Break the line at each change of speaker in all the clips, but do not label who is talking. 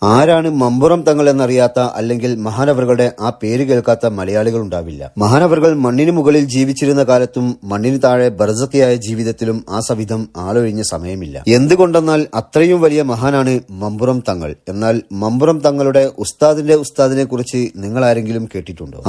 ആരാണ് മമ്പുറം തങ്ങൾ എന്നറിയാത്ത അല്ലെങ്കിൽ മഹാനവറുകളുടെ ആ പേര് കേൾക്കാത്ത മലയാളികൾ ഉണ്ടാവില്ല. മഹാനവറുകൾ മണ്ണിന് മുകളിൽ ജീവിച്ചിരുന്ന കാലത്തും മണ്ണിന് താഴെ ബർസഖിയായ ജീവിതത്തിലും ആ സവിധം ആളൊഴിഞ്ഞ സമയമില്ല. എന്തുകൊണ്ടെന്നാൽ അത്രയും വലിയ മഹാനാണ് മമ്പുറം തങ്ങൾ. എന്നാൽ മമ്പുറം തങ്ങളുടെ ഉസ്താദിനെ കുറിച്ച് നിങ്ങൾ ആരെങ്കിലും കേട്ടിട്ടുണ്ടോ?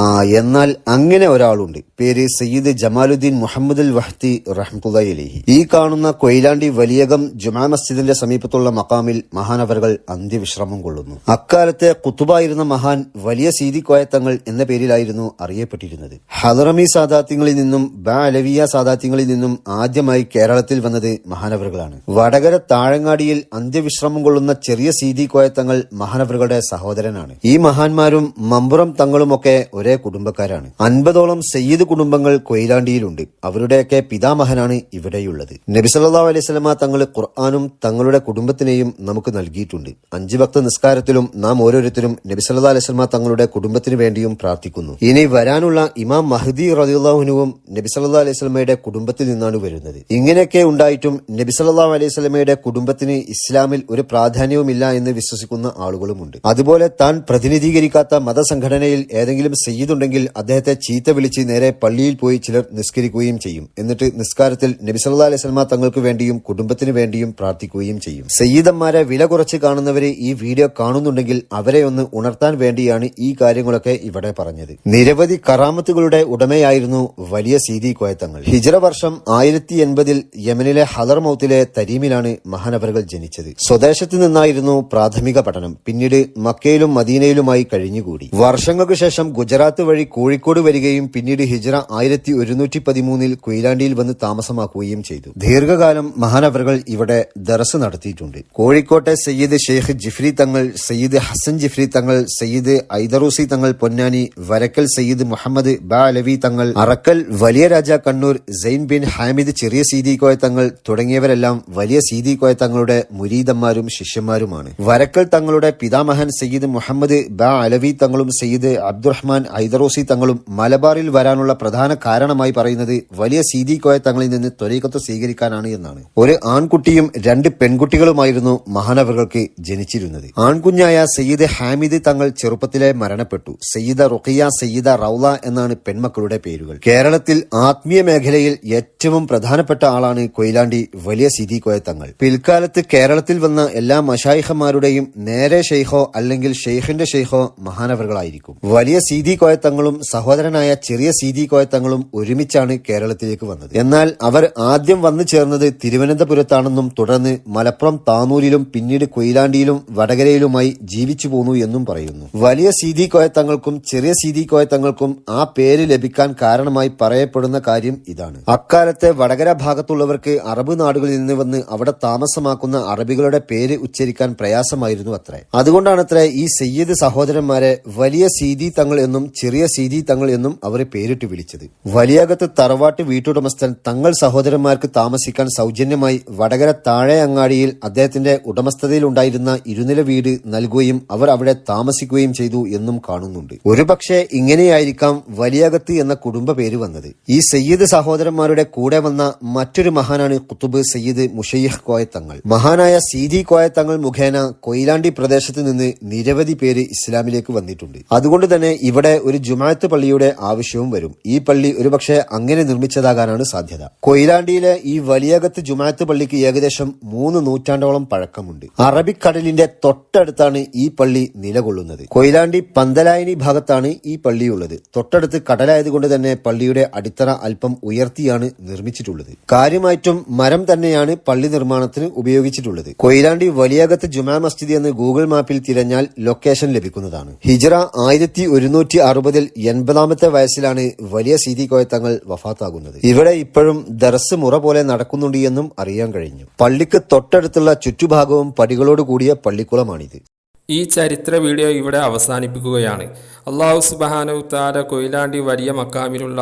എന്നാൽ അങ്ങനെ ഒരാളുണ്ട്. പേര് സയ്യിദ് ജമാലുദ്ദീൻ മുഹമ്മദുൽ വഹ്ദി റഹ്മത്തുള്ളാഹി അലൈഹി. ഈ കാണുന്ന കൊയിലാണ്ടി വലിയകം ജുമാ മസ്ജിദിന്റെ സമീപത്തുള്ള മഖാമിൽ മഹാനവറുകൾ അന്ത്യവിശ്രമം കൊള്ളുന്നു. അക്കാലത്തെ കുത്തുബായിരുന്ന മഹാൻ വലിയ സീതി കോയത്തങ്ങൾ എന്ന പേരിലായിരുന്നു അറിയപ്പെട്ടിരുന്നത്. ഹദറമി സാദാത്യങ്ങളിൽ നിന്നും അലവിയ സാദാത്യങ്ങളിൽ നിന്നും ആദ്യമായി കേരളത്തിൽ വന്നത് മഹാനവറുകളാണ്. വടകര താഴങ്ങാടിയിൽ അന്ത്യവിശ്രമം കൊള്ളുന്ന ചെറിയ സീതി കോയത്തങ്ങൾ മഹാനവറുകളുടെ സഹോദരനാണ്. ഈ മഹാന്മാരും മമ്പുറം തങ്ങളുമൊക്കെ ഒരേ കുടുംബക്കാരാണ്. 50ഓളം സയ്യിദ് കുടുംബങ്ങൾ കൊയിലാണ്ടിയിലുണ്ട്. അവരുടെയൊക്കെ പിതാമഹനാണ് ഇവിടെയുള്ളത്. നബി സല്ലല്ലാഹു അലൈഹി വസല്ലമ തങ്ങൾ ഖുർആനും തങ്ങളുടെ കുടുംബത്തിനെയും നമുക്ക് നൽകിയിട്ടുണ്ട്. 5 വക്ത നിസ്കാരത്തിലും നാം ഓരോരുത്തരും നബി സല്ലല്ലാഹു അലൈഹി വസല്ലമ തങ്ങളുടെ കുടുംബത്തിന് വേണ്ടിയും പ്രാർത്ഥിക്കുന്നു. ഇനി വരാനുള്ള ഇമാം മഹ്ദി റളിയല്ലാഹു അൻഹുവും നബി സല്ലല്ലാഹു അലൈഹി വസല്ലമയുടെ കുടുംബത്തിൽ നിന്നാണ് വരുന്നത്. ഇങ്ങനെയൊക്കെ ഉണ്ടായിട്ടും നബി സല്ലല്ലാഹു അലൈഹി വസല്ലമയുടെ കുടുംബത്തിന് ഇസ്ലാമിൽ ഒരു പ്രാധാന്യവുമില്ല എന്ന് വിശ്വസിക്കുന്ന ആളുകളുമുണ്ട്. അതുപോലെ താൻ പ്രതിനിധീകരിക്കാത്ത മതസംഘടനയിൽ ഏതെങ്കിലും സയ്യിദ് ഉണ്ടെങ്കിൽ അദ്ദേഹത്തെ ചീത്ത വിളിച്ച് നേരെ പള്ളിയിൽ പോയി ചിലർ നിസ്കരിക്കുകയും ചെയ്യും. എന്നിട്ട് നിസ്കാരത്തിൽ നബി സല്ലല്ലാഹു അലൈഹി വസല്ലമ തങ്ങൾക്ക് വേണ്ടിയും കുടുംബത്തിന് വേണ്ടിയും പ്രാർത്ഥിക്കുകയും ചെയ്യും. സയ്യിദന്മാരെ വില കുറച്ച് കാണുന്നവരെ ഈ വീഡിയോ കാണുന്നുണ്ടെങ്കിൽ അവരെ ഒന്ന് ഉണർത്താൻ വേണ്ടിയാണ് ഈ കാര്യങ്ങളൊക്കെ ഇവിടെ പറഞ്ഞത്. നിരവധി കറാമത്തുകളുടെ ഉടമയായിരുന്നു വലിയ സീതി കോയത്തങ്ങൾ. ഹിജ്റ വർഷം 1080 യമനിലെ ഹദർമൌത്തിലെ തരീമിലാണ് മഹാനവറുകൾ ജനിച്ചത്. സ്വദേശത്ത് നിന്നായിരുന്നു പ്രാഥമിക പഠനം. പിന്നീട് മക്കയിലും മദീനയിലുമായി കഴിഞ്ഞുകൂടി. വർഷങ്ങൾക്ക് ശേഷം ഗുജറാത്ത് വഴി കോഴിക്കോട് വരികയും പിന്നീട് ഹിജ്റ 1113 കൊയിലാണ്ടിയിൽ വന്ന് താമസമാക്കുകയും ചെയ്തു. ദീർഘകാലം മഹാനവറുകൾ ഇവിടെ ദർസ് നടത്തിയിട്ടുണ്ട്. കോഴിക്കോട്ടെ സയ്യിദ് ഷെയ്ഖ് ജിഫ്രി തങ്ങൾ, സയ്യിദ് ഹസൻ ജിഫ്രി തങ്ങൾ, സയ്യിദ് ഐദറൂസി തങ്ങൾ പൊന്നാനി, വരക്കൽ സയ്യിദ് മുഹമ്മദ് അലവി തങ്ങൾ, അറക്കൽ വലിയ രാജ കണ്ണൂർ, സൈൻ ബിൻ ഹാമിദ് ചെറിയ സീതി കോയ തങ്ങൾ തുടങ്ങിയവരെല്ലാം വലിയ സീതി കോയ തങ്ങളുടെ മുരീദന്മാരും ശിഷ്യന്മാരുമാണ്. വരക്കൽ തങ്ങളുടെ പിതാമഹൻ സയ്യിദ് മുഹമ്മദ് അലവി തങ്ങളും സയ്യിദ് അബ്ദുറഹ്മാൻ ഐദറൂസി തങ്ങളും മലബാറിൽ വരാനുള്ള പ്രധാന കാരണമായി പറയുന്നത് വലിയ സീതി കോയ തങ്ങളിൽ നിന്ന് ത്വരീഖത്ത് സ്വീകരിക്കാനാണ് എന്നാണ്. ഒരു ആൺകുട്ടിയും 2 പെൺകുട്ടികളുമായിരുന്നു മഹാനവറുകൾക്ക് ജനിച്ചിരുന്നത്. ആൺകുഞ്ഞായ സയ്യിദ് ഹാമിദ് തങ്ങൾ ചെറുപ്പത്തിലെ മരണപ്പെട്ടു. സയ്യിദ റുഖിയ, സയ്യിദ റൗല എന്നാണ് പെൺമക്കളുടെ പേരുകൾ. കേരളത്തിൽ ആത്മീയ മേഖലയിൽ ഏറ്റവും പ്രധാനപ്പെട്ട ആളാണ് കൊയിലാണ്ടി വലിയ സീതി കോയ തങ്ങൾ. പിൽക്കാലത്ത് കേരളത്തിൽ വന്ന എല്ലാ മശായിഖന്മാരുടെയും നേരെ ഷെയ്ഖോ അല്ലെങ്കിൽ ഷെയ്ഖിന്റെ ഷെയ്ഖോ മഹാനവറുകളായിരിക്കും. വലിയ സീതി കോയ തങ്ങളും സഹോദരനായ ചെറിയ സീതി കോയ തങ്ങളും ഒരുമിച്ചാണ് കേരളത്തിലേക്ക് വന്നത്. എന്നാൽ അവർ ആദ്യം വന്നു ചേർന്നത് തിരുവനന്തപുരത്താണെന്നും തുടർന്ന് മലപ്പുറം താനൂരിലും പിന്നീട് കൊയിലാണ്ടിയിലും വടകരയിലുമായി ജീവിച്ചു പോന്നു എന്നും പറയുന്നു. വലിയ സീതി കോയ തങ്ങൾക്കും ചെറിയ സീതി കോയ തങ്ങൾക്കും ആ പേര് ലഭിക്കാൻ കാരണമായി പറയപ്പെടുന്ന കാര്യം ഇതാണ്. അക്കാലത്തെ വടകര ഭാഗത്തുള്ളവർക്ക് അറബ് നാടുകളിൽ നിന്ന് വന്ന് അവിടെ താമസമാക്കുന്ന അറബികളുടെ പേര് ഉച്ചരിക്കാൻ പ്രയാസമായിരുന്നു അത്രേ. അതുകൊണ്ടാണത്രേ ഈ സയ്യിദ് സഹോദരന്മാരെ വലിയ സീതി തങ്ങൾ എന്നും ചെറിയ സീതി തങ്ങൾ എന്നും അവർ പേരിട്ട് വിളിച്ചത്. വലിയകത്ത് തറവാട്ട് വീട്ടുടമസ്ഥൻ തങ്ങൾ സഹോദരന്മാർക്ക് താമസിക്കാൻ സൗജന്യമായി വടകര താഴെ അങ്ങാടിയിൽ അദ്ദേഹത്തിന്റെ ഉടമസ്ഥതയിലുണ്ടായിരുന്ന ഇരുനില വീട് നൽകുകയും അവർ അവിടെ താമസിക്കുകയും ചെയ്തു എന്നും കാണുന്നുണ്ട്. ഒരുപക്ഷെ ഇങ്ങനെയായിരിക്കാം വലിയകത്ത് എന്ന കുടുംബ പേര് വന്നത്. ഈ സയ്യിദ് സഹോദരന്മാരുടെ കൂടെ വന്ന മറ്റൊരു മഹാനാണ് കുത്തുബ് സയ്യിദ് മുഷയ്യിഖ് കോയ തങ്ങൾ. മഹാനായ സീതി കോയ തങ്ങൾ മുഖേന കൊയിലാണ്ടി പ്രദേശത്ത് നിന്ന് നിരവധി പേര് ഇസ്ലാമിലേക്ക് വന്നിട്ടുണ്ട്. അതുകൊണ്ട് തന്നെ ഇവിടെ ഒരു ജുമാഅത്ത് പള്ളിയുടെ ആവശ്യവും വരും. ഈ പള്ളി ഒരുപക്ഷെ അങ്ങനെ നിർമ്മിച്ചതാകാനാണ് സാധ്യത. കൊയിലാണ്ടിയിലെ ഈ വലിയകത്ത് ജുമാഅത്ത് പള്ളിക്ക് ഏകദേശം 3 നൂറ്റാണ്ടോളം പഴക്കമുണ്ട്. അറബിക്കടലിന്റെ തൊട്ടടുത്താണ് ഈ പള്ളി നിലകൊള്ളുന്നത്. കൊയിലാണ്ടി പന്തലായനി ഭാഗത്താണ് ഈ പള്ളിയുള്ളത്. തൊട്ടടുത്ത് കടലായതുകൊണ്ട് തന്നെ പള്ളിയുടെ അടിത്തറ അല്പം ഉയർത്തിയാണ് നിർമ്മിച്ചിട്ടുള്ളത്. കാര്യമായിട്ടും മരം തന്നെയാണ് പള്ളി നിർമ്മാണത്തിന് ഉപയോഗിച്ചിട്ടുള്ളത്. കൊയിലാണ്ടി വലിയകത്ത് ജുമാ മസ്ജിദ് എന്ന് ഗൂഗിൾ മാപ്പിൽ തിരഞ്ഞാൽ ലൊക്കേഷൻ ലഭിക്കുന്നതാണ്. ഹിജ്റ 1160 80ാമത്തെ വയസ്സിലാണ് വലിയ സീതി കോയ തങ്ങൾ വഫാത്താകുന്നത്. ഇവിടെ ഇപ്പോഴും ദർസ് മുറ പോലെ നടക്കുന്നുണ്ട് എന്നും അറിയാൻ കഴിഞ്ഞു. പള്ളിക്ക് തൊട്ടടുത്തുള്ള ചുറ്റുഭാഗവും പടികളോട് കൂടിയ പള്ളിക്കുളമാണിത്.
ഈ ചരിത്ര വീഡിയോ ഇവിടെ അവസാനിപ്പിക്കുകയാണ്. അല്ലാഹു സുബ്ഹാനഹു തആല കൊയിലാണ്ടി വലിയ മക്കാമിലുള്ള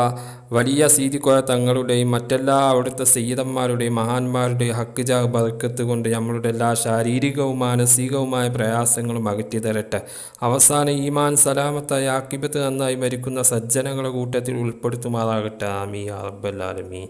വലിയ സീതി കോയ തങ്ങളുടെയും മറ്റെല്ലാ അവിടുത്തെ സയ്യിദന്മാരുടെയും മഹാന്മാരുടെയും ഹക്ക് ജാഹ് ബർക്കത്ത് കൊണ്ട് നമ്മളുടെ എല്ലാ ശാരീരികവും മാനസികവുമായ പ്രയാസങ്ങളും അകറ്റി തരട്ടെ. അവസാന ഈമാൻ സലാമത്തായ ആഖിബത്ത് നന്നായി മരിക്കുന്ന സജ്ജനങ്ങളുടെ കൂട്ടത്തിൽ ഉൾപ്പെടുത്തുമാറാകട്ടെ. ആമീൻ യാ റബ്ബൽ ആലമീൻ.